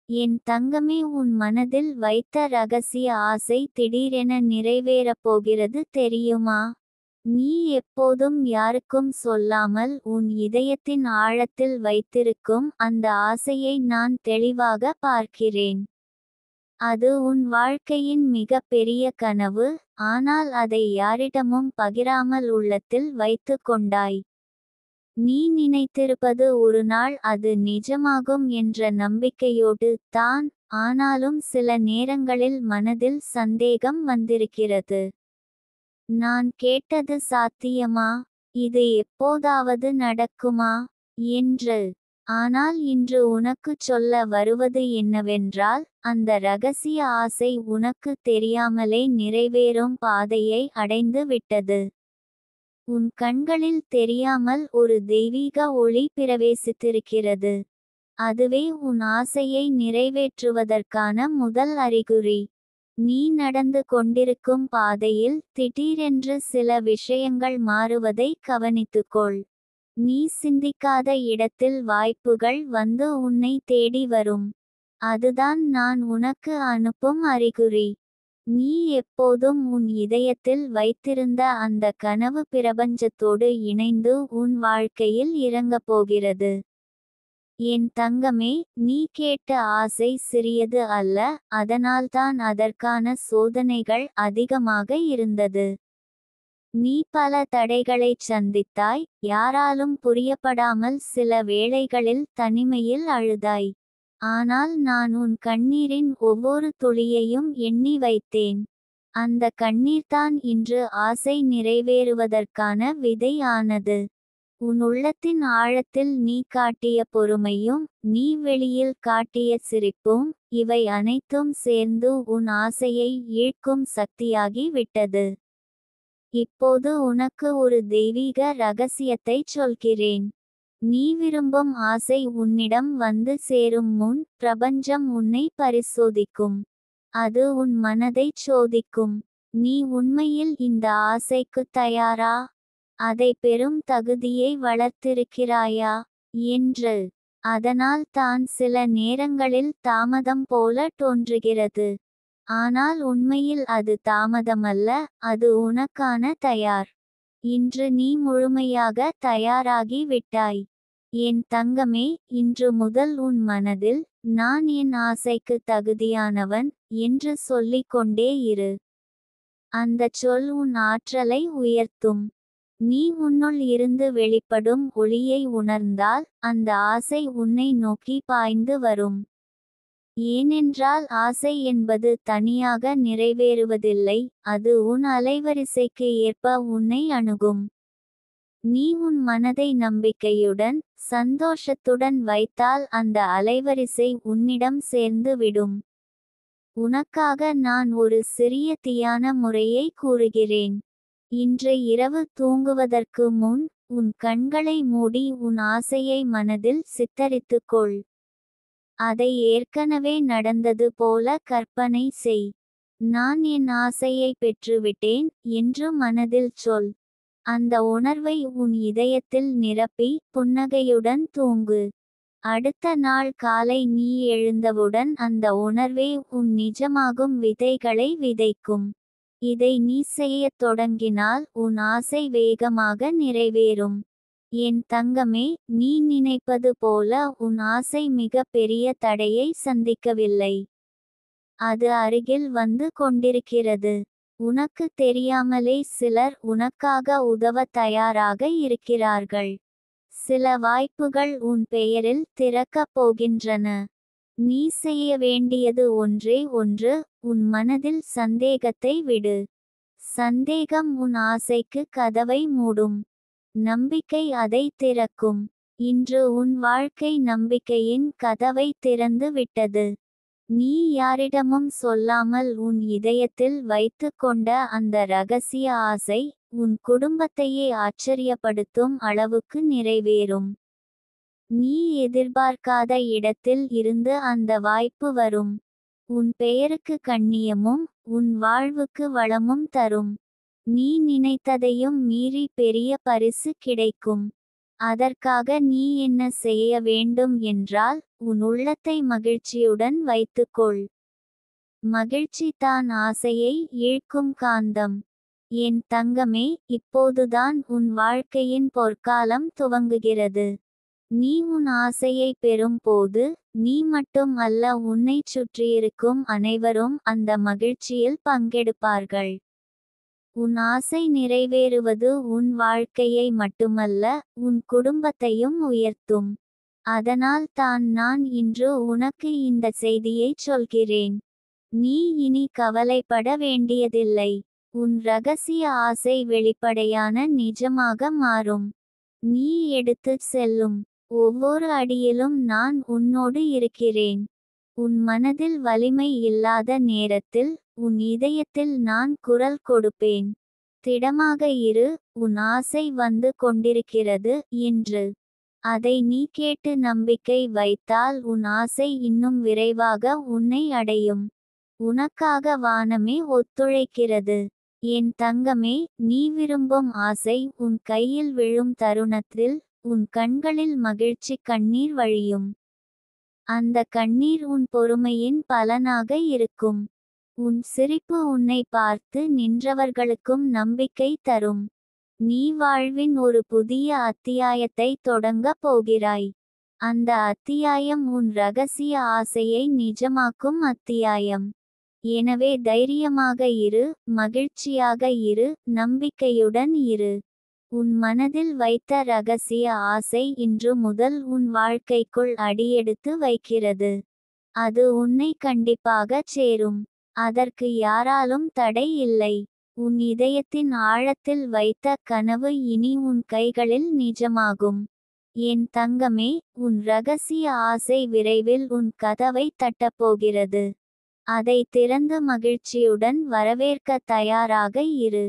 என் தங்கமே, உன் மனதில் வைத்த ரகசிய ஆசை திடீரென நிறைவேறப் போகிறது தெரியுமா? நீ எப்போதும் யாருக்கும் சொல்லாமல் உன் இதயத்தின் ஆழத்தில் வைத்திருக்கும் அந்த ஆசையை நான் தெளிவாக பார்க்கிறேன். அது உன் வாழ்க்கையின் மிக பெரிய கனவு, ஆனால் அதை யாரிடமும் பகிராமல் உள்ளத்தில் வைத்து கொண்டாய். நீ நினைத்திருப்பது ஒரு நாள் அது நிஜமாகும் என்ற நம்பிக்கையோடு தான். ஆனாலும் சில நேரங்களில் மனதில் சந்தேகம் வந்திருக்கிறது. நான் கேட்டது சாத்தியமா? இது எப்போதாவது நடக்குமா என்று. ஆனால் இன்று உனக்குச் சொல்ல வருவது என்னவென்றால், அந்த ரகசிய ஆசை உனக்கு தெரியாமலே நிறைவேறும் பாதையை அடைந்து விட்டது. உன் கண்களில் தெரியாமல் ஒரு தெய்வீக ஒளி பிரவேசித்திருக்கிறது. அதுவே உன் ஆசையை நிறைவேற்றுவதற்கான முதல் அறிகுறி. நீ நடந்து கொண்டிருக்கும் பாதையில் திடீரென்று சில விஷயங்கள் மாறுவதை கவனித்துக்கொள். நீ சிந்திக்காத இடத்தில் வாய்ப்புகள் வந்து உன்னை தேடி வரும். அதுதான் நான் உனக்கு அனுப்பும் அறிகுறி. நீ எப்போதும் உன் இதயத்தில் வைத்திருந்த அந்த கனவு பிரபஞ்சத்தோடு இணைந்து உன் வாழ்க்கையில் இறங்கப் போகிறது. என் தங்கமே, நீ கேட்ட ஆசை சிறியது அல்ல, அதனால்தான் அதற்கான சோதனைகள் அதிகமாக இருந்தது. நீ பல தடைகளைச் சந்தித்தாய், யாராலும் புரியப்படாமல் சில வேளைகளில் தனிமையில் அழுதாய். ஆனால் நான் உன் கண்ணீரின் ஒவ்வொரு துளியையும் எண்ணி வைத்தேன். அந்த கண்ணீர்தான் இன்று ஆசை நிறைவேறுவதற்கான விதை ஆனது. உன் உள்ளத்தின் ஆழத்தில் நீ காட்டிய பொறுமையும், நீ வெளியில் காட்டிய சிரிப்பும், இவை அனைத்தும் சேர்ந்து உன் ஆசையை ஈர்க்கும் சக்தியாகி விட்டது. இப்போது உனக்கு ஒரு தெய்வீக ரகசியத்தைச் சொல்கிறேன். நீ விரும்பும் ஆசை உன்னிடம் வந்து சேரும் முன் பிரபஞ்சம் உன்னை பரிசோதிக்கும். அது உன் மனதைச் சோதிக்கும். நீ உண்மையில் இந்த ஆசைக்குத் தயாரா? அதை பெறும் தகுதியை வளர்த்திருக்கிறாயா என்று. அதனால் தான் சில நேரங்களில் தாமதம் போல தோன்றுகிறது. ஆனால் உண்மையில் அது தாமதமல்ல, அது உனக்கான தயார். இன்று நீ முழுமையாக தயாராகி விட்டாய். என் தங்கமே, இன்று முதல் உன் மனதில், நான் என் ஆசைக்கு தகுதியானவன் என்று சொல்லிக் கொண்டே இரு. அந்தச் சொல் உன் ஆற்றலை உயர்த்தும். நீ உன்னுள் இருந்து வெளிப்படும் ஒளியை உணர்ந்தால், அந்த ஆசை உன்னை நோக்கி பாய்ந்து வரும். ஏனென்றால் ஆசை என்பது தனியாக நிறைவேறுவதில்லை, அது உன் அலைவரிசைக்கு ஏற்ப உன்னை அணுகும். நீ உன் மனதை நம்பிக்கையுடன், சந்தோஷத்துடன் வைத்தால் அந்த அலைவரிசை உன்னிடம் சேர்ந்து விடும். உனக்காக நான் ஒரு சிறிய தியான முறையை கூறுகிறேன். இன்று இரவு தூங்குவதற்கு முன், உன் கண்களை மூடி உன் ஆசையை மனதில் சித்தரித்துக்கொள். அதை ஏற்கனவே நடந்தது போல கற்பனை செய். நான் என் ஆசையை பெற்றுவிட்டேன் என்று மனதில் சொல். அந்த உணர்வை உன் இதயத்தில் நிரப்பி புன்னகையுடன் தூங்கு. அடுத்த நாள் காலை நீ எழுந்தவுடன் அந்த உணர்வே உன் நிஜமாகும் விதைகளை விதைக்கும். இதை நீ செய்யத் தொடங்கினால் உன் ஆசை வேகமாக நிறைவேறும். என் தங்கமே, நீ நினைப்பது போல உன் ஆசை மிக பெரிய தடையை சந்திக்கவில்லை. அது அருகில் வந்து கொண்டிருக்கிறது. உனக்கு தெரியாமலே சிலர் உனக்காக உதவ தயாராக இருக்கிறார்கள். சில வாய்ப்புகள் உன் பெயரில் திறக்கப் போகின்றன. நீ செய்ய வேண்டியது ஒன்றே ஒன்று, உன் மனதில் சந்தேகத்தை விடு. சந்தேகம் உன் ஆசைக்கு கதவை மூடும். நம்பிக்கை அதை திறக்கும். இன்று உன் வாழ்க்கை நம்பிக்கையின் கதவை திறந்து விட்டது. நீ யாரிடமும் சொல்லாமல் உன் இதயத்தில் வைத்து கொண்ட அந்த ரகசிய ஆசை, உன் குடும்பத்தையே ஆச்சரியப்படுத்தும் அளவுக்கு நிறைவேறும். நீ எதிர்பார்க்காத இடத்தில் இருந்து அந்த வாய்ப்பு வரும். உன் பெயருக்கு கண்ணியமும், உன் வாழ்வுக்கு வளமும் தரும். நீ நினைத்ததையும் மீறி பெரிய பரிசு கிடைக்கும். அதற்காக நீ என்ன செய்ய வேண்டும் என்றால் உன் உள்ளத்தை மகிழ்ச்சியுடன் வைத்துக்கொள். மகிழ்ச்சி தான் ஆசையை இழுக்கும் காந்தம். என் தங்கமே, இப்போதுதான் உன் வாழ்க்கையின் பொற்காலம் துவங்குகிறது. நீ உன் ஆசையை பெறும் போது நீ மட்டும் அல்ல, உன்னைச் சுற்றியிருக்கும் அனைவரும் அந்த மகிழ்ச்சியில் பங்கெடுப்பார்கள். உன் ஆசை நிறைவேறுவது உன் வாழ்க்கையை மட்டுமல்ல, உன் குடும்பத்தையும் உயர்த்தும். அதனால் தான் நான் இன்று உனக்கு இந்த செய்தியைச் சொல்கிறேன். நீ இனி கவலைப்பட வேண்டியதில்லை. உன் ரகசிய ஆசை வெளிப்படையான நிஜமாக மாறும். நீ எடுத்துச் செல்லும் ஒவ்வொரு அடியிலும் நான் உன்னோடு இருக்கிறேன். உன் மனதில் வலிமை இல்லாத நேரத்தில் உன் இதயத்தில் நான் குரல் கொடுப்பேன். திடமாக இரு, உன் ஆசை வந்து கொண்டிருக்கிறது என்று. அதை நீ கேட்டு நம்பிக்கை வைத்தால் உன் ஆசை இன்னும் விரைவாக உன்னை அடையும். உனக்காக வானமே ஒத்துழைக்கிறது. என் தங்கமே, நீ விரும்பும் ஆசை உன் கையில் விழும் தருணத்தில் உன் கண்களில் மகிழ்ச்சி கண்ணீர் வழியும். அந்த கண்ணீர் உன் பொறுமையின் பலனாக இருக்கும். உன் சிரிப்பு உன்னை பார்த்து நின்றவர்களுக்கும் நம்பிக்கை தரும். நீ வாழ்வின் ஒரு புதிய அத்தியாயத்தை தொடங்கப் போகிறாய். அந்த அத்தியாயம் உன் ரகசிய ஆசையை நிஜமாக்கும் அத்தியாயம். எனவே தைரியமாக இரு, மகிழ்ச்சியாக இரு, நம்பிக்கையுடன் இரு. உன் மனதில் வைத்த ரகசிய ஆசை இன்று முதல் உன் வாழ்க்கைக்குள் அடியெடுத்து வைக்கிறது. அது உன்னை கண்டிப்பாகச் சேரும். அதற்கு யாராலும் தடை இல்லை. உன் இதயத்தின் ஆழத்தில் வைத்த கனவு இனி உன் கைகளில் நிஜமாகும். என் தங்கமே, உன் ரகசிய ஆசை விரைவில் உன் கதவை தட்டப்போகிறது. அதை திறந்து மகிழ்ச்சியுடன் வரவேற்க தயாராக இரு.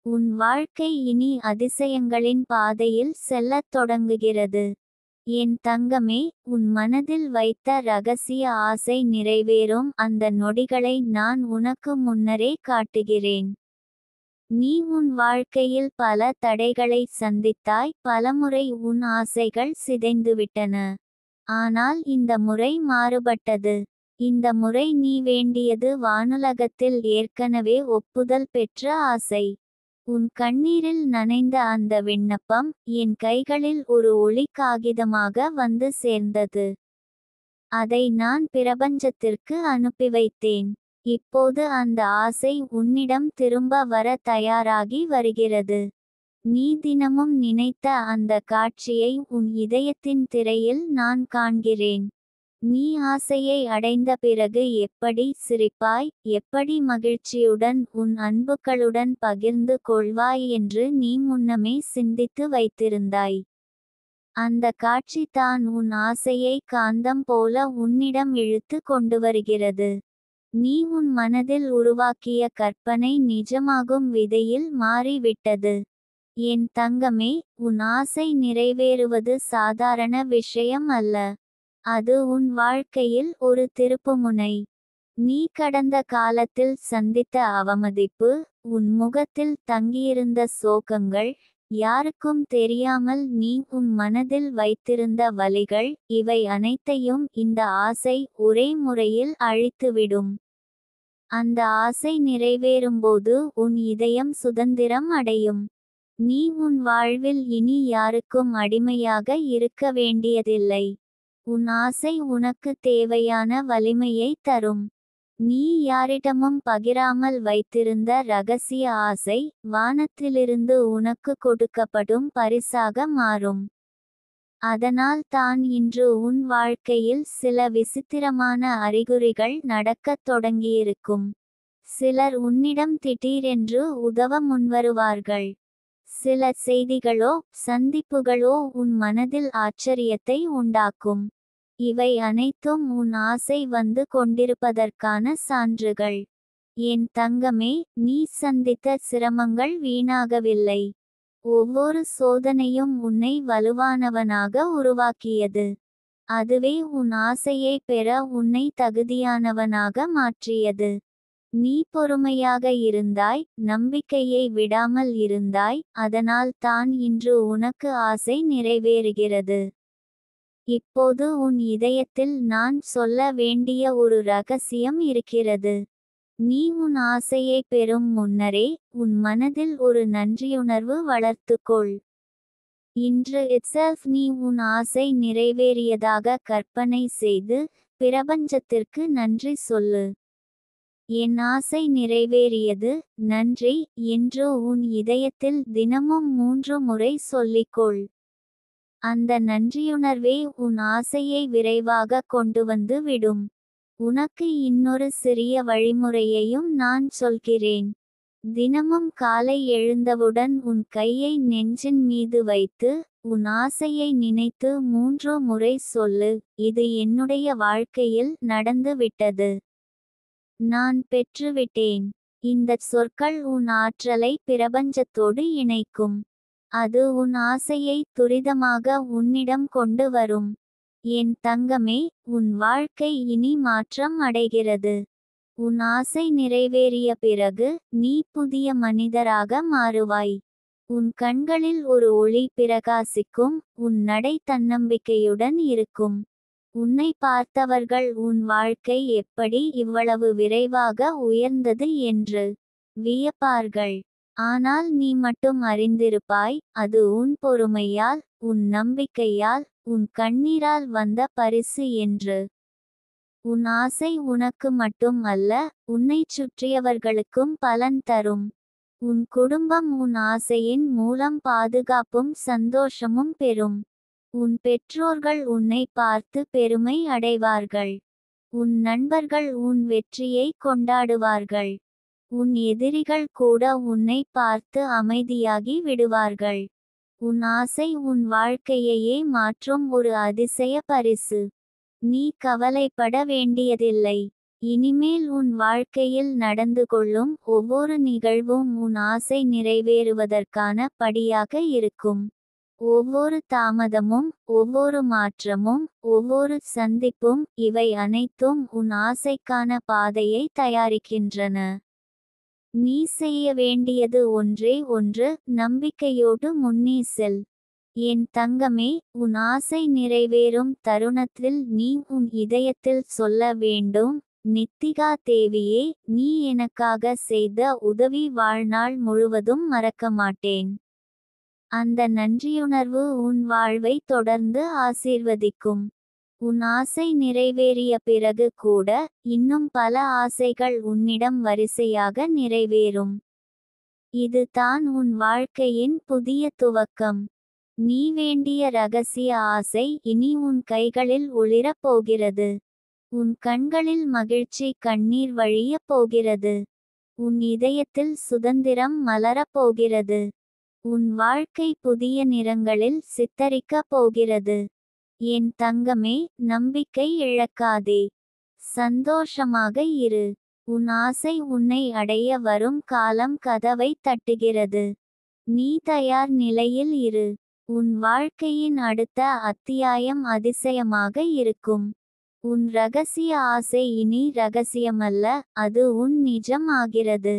உன் வாழ்க்கை இனி அதிசயங்களின் பாதையில் செல்லத் தொடங்குகிறது. என் தங்கமே, உன் மனதில் வைத்த ரகசிய ஆசை நிறைவேறும் அந்த நொடிகளை நான் உனக்கு முன்னரே காட்டுகிறேன். நீ உன் வாழ்க்கையில் பல தடைகளை சந்தித்தாய், பலமுறை உன் ஆசைகள் சிதைந்துவிட்டன. ஆனால் இந்த முறை மாறுபட்டது. இந்த முறை நீ வேண்டியது வானுலகத்தில் ஏற்கனவே ஒப்புதல் பெற்ற ஆசை. உன் கண்ணீரில் நனைந்த அந்த விண்ணப்பம் என் கைகளில் ஒரு ஒளி காகிதமாக வந்து சேர்ந்தது. அதை நான் பிரபஞ்சத்திற்கு அனுப்பி வைத்தேன். இப்போது அந்த ஆசை உன்னிடம் திரும்ப வர தயாராகி வருகிறது. நீ தினமும் நினைத்த அந்த காட்சியை உன் இதயத்தின் திரையில் நான் காண்கிறேன். நீ ஆசையை அடைந்த பிறகு எப்படி சிரிப்பாய், எப்படி மகிழ்ச்சியுடன் உன் அன்புகளுடன் பகிர்ந்து கொள்வாய் என்று நீ முன்னமே சிந்தித்து வைத்திருந்தாய். அந்த காட்சி தான் உன் ஆசையை காந்தம் போல உன்னிடம் இழுத்து கொண்டு வருகிறது. நீ உன் மனதில் உருவாக்கிய கற்பனை நிஜமாகும் விதையில் மாறிவிட்டது. என் தங்கமே, உன் ஆசை நிறைவேறுவது சாதாரண விஷயம் அல்ல. அது உன் வாழ்க்கையில் ஒரு திருப்புமுனை. நீ கடந்த காலத்தில் சந்தித்த அவமதிப்பு, உன் முகத்தில் தங்கியிருந்த சோகங்கள், யாருக்கும் தெரியாமல் நீ உன் மனதில் வைத்திருந்த வலிகள், இவை அனைத்தையும் இந்த ஆசை ஒரே முறையில் அழித்துவிடும். அந்த ஆசை நிறைவேறும்போது உன் இதயம் சுதந்திரம் அடையும். நீ உன் வாழ்வில் இனி யாருக்கும் அடிமையாக இருக்க வேண்டியதில்லை. உன் ஆசை உனக்கு தேவையான வலிமையை தரும். நீ யாரிடமும் பகிராமல் வைத்திருந்த ரகசிய ஆசை வானத்திலிருந்து உனக்கு கொடுக்கப்படும் பரிசாக மாறும். அதனால் தான் இன்று உன் வாழ்க்கையில் சில விசித்திரமான அறிகுறிகள் நடக்கத் தொடங்கியிருக்கும். சிலர் உன்னிடம் திடீரென்று உதவ முன்வருவார்கள். சில செய்திகளோ சந்திப்புகளோ உன் மனதில் ஆச்சரியத்தை உண்டாக்கும். இவை அனைத்தும் உன் ஆசை வந்து கொண்டிருப்பதற்கான சான்றுகள். என் தங்கமே, நீ சந்தித்த சிரமங்கள் வீணாகவில்லை. ஒவ்வொரு சோதனையும் உன்னை வலுவானவனாக உருவாக்கியது. அதுவே உன் ஆசையை பெற உன்னை தகுதியானவனாக மாற்றியது. நீ பொறுமையாக இருந்தாய், நம்பிக்கையை விடாமல் இருந்தாய், அதனால் தான் இன்று உனக்கு ஆசை நிறைவேறுகிறது. இப்போது உன் இதயத்தில் நான் சொல்ல வேண்டிய ஒரு ரகசியம் இருக்கிறது. நீ உன் ஆசையை பெறும் முன்னரே உன் மனதில் ஒரு நன்றியுணர்வு வளர்த்துக்கொள். இன்று இட்செல்ஃப் நீ உன் ஆசை நிறைவேறியதாக கற்பனை செய்து பிரபஞ்சத்திற்கு நன்றி சொல்லு. என் ஆசை நிறைவேறியது, நன்றி என்று உன் இதயத்தில் தினமும் 3 முறை சொல்லிக்கொள். அந்த நன்றியுணர்வே உன் ஆசையை விரைவாக கொண்டு வந்து விடும். உனக்கு இன்னொரு சிறிய வழிமுறையையும் நான் சொல்கிறேன். தினமும் காலை எழுந்தவுடன் உன் கையை நெஞ்சின் மீது வைத்து உன் ஆசையை நினைத்து 3 முறை சொல்லு, இது என்னுடைய வாழ்க்கையில் நடந்து விட்டது. நான் பெற்றுவிட்டேன். இந்தச் சொற்கள் உன் ஆற்றலை பிரபஞ்சத்தோடு இணைக்கும். அது உன் ஆசையை துரிதமாக உன்னிடம் கொண்டு வரும். என் தங்கமே, உன் வாழ்க்கை இனி மாற்றம் அடைகிறது. உன் ஆசை நிறைவேறிய பிறகு நீ புதிய மனிதராக மாறுவாய். உன் கண்களில் ஒரு ஒளி பிரகாசிக்கும், உன் நடை தன்னம்பிக்கையுடன் இருக்கும். உன்னை பார்த்தவர்கள் உன் வாழ்க்கை எப்படி இவ்வளவு விரைவாக உயர்ந்தது என்று வியப்பார்கள். ஆனால் நீ மட்டும் அறிந்திருப்பாய், அது உன் பொறுமையால், உன் நம்பிக்கையால், உன் கண்ணீரால் வந்த பரிசு என்று. உன் ஆசை உனக்கு மட்டும் அல்ல, உன்னைச் சுற்றியவர்களுக்கும் பலன் தரும். உன் குடும்பம் உன் ஆசையின் மூலம் பாதுகாப்பும் சந்தோஷமும் பெறும். உன் பெற்றோர்கள் உன்னை பார்த்து பெருமை அடைவார்கள். உன் நண்பர்கள் உன் வெற்றியை கொண்டாடுவார்கள். உன் எதிரிகள் கூட உன்னை பார்த்து அமைதியாகி விடுவார்கள். உன் ஆசை உன் வாழ்க்கையையே மாற்றும் ஒரு அதிசய பரிசு. நீ கவலைப்பட வேண்டியதில்லை. இனிமேல் உன் வாழ்க்கையில் நடந்து கொள்ளும் ஒவ்வொரு நிகழ்வும் உன் ஆசை நிறைவேறுவதற்கான படியாக இருக்கும். ஒவ்வொரு தாமதமும், ஒவ்வொரு மாற்றமும், ஒவ்வொரு சந்திப்பும், இவை அனைத்தும் உன் ஆசைக்கான பாதையை தயாரிக்கின்றன. நீ செய்ய வேண்டியது ஒன்றே ஒன்று, நம்பிக்கையோடு முன்னே செல். என் தங்கமே, உன் ஆசை நிறைவேறும் தருணத்தில் நீ உன் இதயத்தில் சொல்ல வேண்டும், நித்திகா தேவியே, நீ எனக்காக செய்த உதவி வாழ்நாள் முழுவதும் மறக்க மாட்டேன். அந்த நன்றியுணர்வு உன் வாழ்வை தொடர்ந்து ஆசீர்வதிக்கும். உன் ஆசை நிறைவேறிய பிறகு கூட இன்னும் பல ஆசைகள் உன்னிடம் வரிசையாக நிறைவேறும். இது தான் உன் வாழ்க்கையின் புதிய துவக்கம். நீ வேண்டிய ரகசிய ஆசை இனி உன் கைகளில் ஒளிரப் போகிறது. உன் கண்களில் மகிழ்ச்சி கண்ணீர் வழியப் போகிறது. உன் இதயத்தில் சுதந்திரம் மலரப் போகிறது. உன் வாழ்க்கை புதிய நிறங்களில் சித்தரிக்கப் போகிறது. என் தங்கமே, நம்பிக்கை இழக்காதே. சந்தோஷமாக இரு. உன் ஆசை உன்னை அடைய வரும் காலம் கதவை தட்டுகிறது. நீ தயார் நிலையில் இரு. உன் வாழ்க்கையின் அடுத்த அத்தியாயம் அதிசயமாக இருக்கும். உன் ரகசிய ஆசை இனி ரகசியமல்ல, அது உன் நிஜம் ஆகிறது.